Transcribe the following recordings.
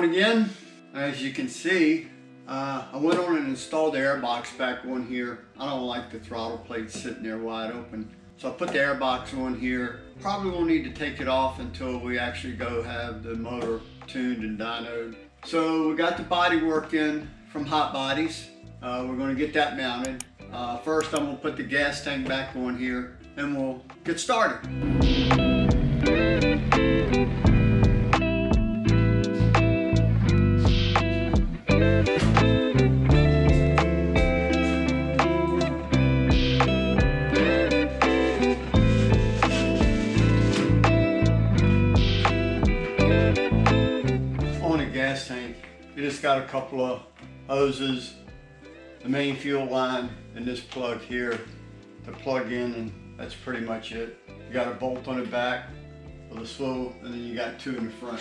on again. As you can see, I went on and installed the air box back on here. I don't like the throttle plate sitting there wide open. So I put the air box on here. Probably won't need to take it off until we actually go have the motor tuned and dynoed. So we got the Bodywork in from Hotbodies. We're going to get that mounted. First I'm going to put the gas tank back on here and we'll get started. Tank. You just got a couple of hoses, the main fuel line, and this plug here to plug in, and that's pretty much it. You got a bolt on the back for the swivel, and then you got two in the front.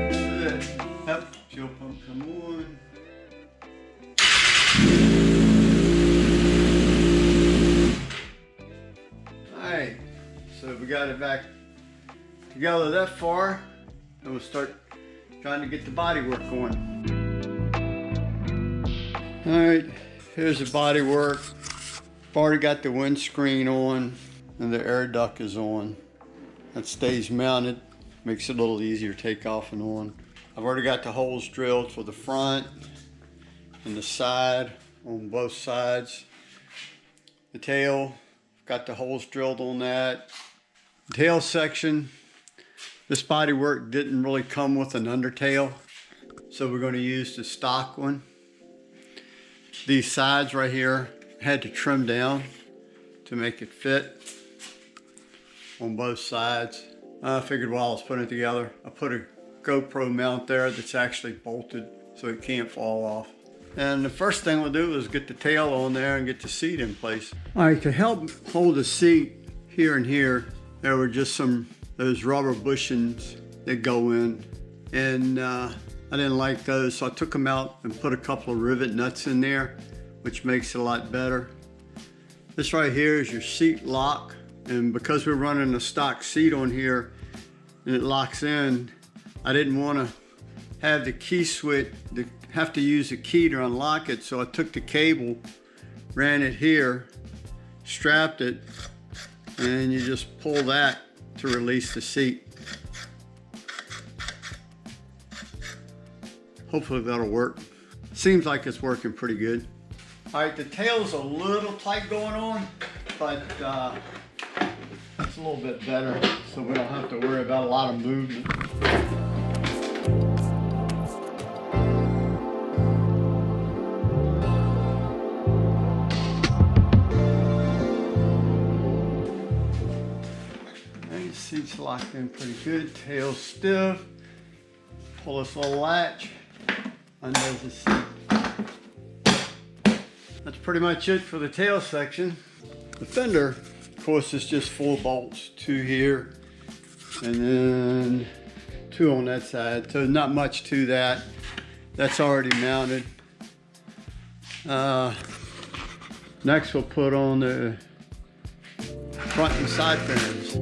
That's it. Yep, fuel pump come on. So we got it back together that far, and we'll start trying to get the bodywork going. Alright, here's the bodywork. I've already got the windscreen on and the air duct is on. That stays mounted, makes it a little easier to take off and on. I've already got the holes drilled for the front and the side on both sides. The tail, got the holes drilled on that. Tail section, this bodywork didn't really come with an undertail, so we're going to use the stock one. These sides right here had to trim down to make it fit on both sides. I figured while I was putting it together, I put a GoPro mount there that's actually bolted so it can't fall off. And the first thing we'll do is get the tail on there and get the seat in place. All right, to help hold the seat here and here, there were just those rubber bushings that go in, and I didn't like those, so I took them out and put a couple of rivet nuts in there, which makes it a lot better. This right here is your seat lock, and because we're running a stock seat on here and it locks in, I didn't want to have the key switch, have to use a key to unlock it, so I took the cable, ran it here, strapped it, and you just pull that to release the seat. Hopefully that'll work. Seems like it's working pretty good. All right, the tail's a little tight going on, but it's a little bit better, so we don't have to worry about a lot of movement. Seat's locked in pretty good, tail stiff. Pull this little latch, undoes the seat. That's pretty much it for the tail section. The fender, of course, is just 4 bolts, 2 here, and then 2 on that side. So not much to that. That's already mounted. Next we'll put on the front and side fenders.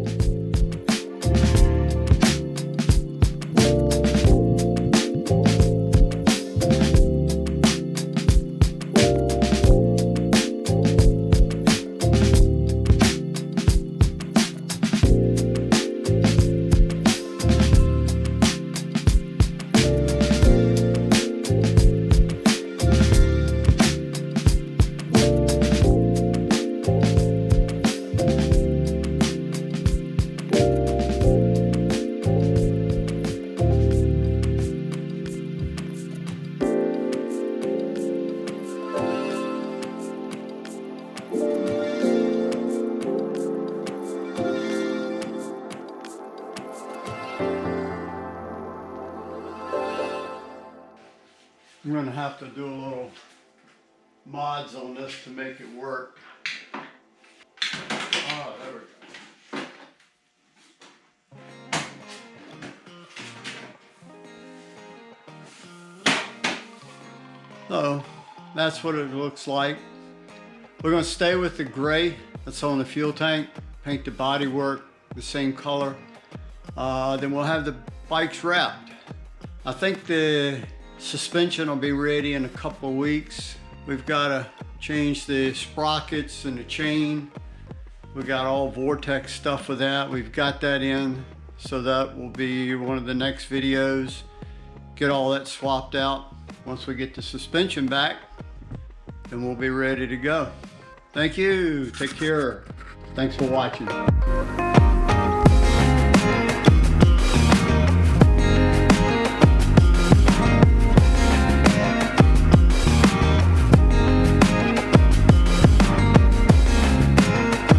I'm going to have to do a little mods on this to make it work. Oh, there we go. So that's what it looks like. We're going to stay with the gray that's on the fuel tank, paint the bodywork the same color. Then we'll have the bikes wrapped. I think the suspension will be ready in a couple of weeks. We've got to change the sprockets and the chain. We got all Vortex stuff with that. We've got that in, so that will be one of the next videos. Get all that swapped out. Once we get the suspension back, then we'll be ready to go. Thank you. Take care. Thanks for watching.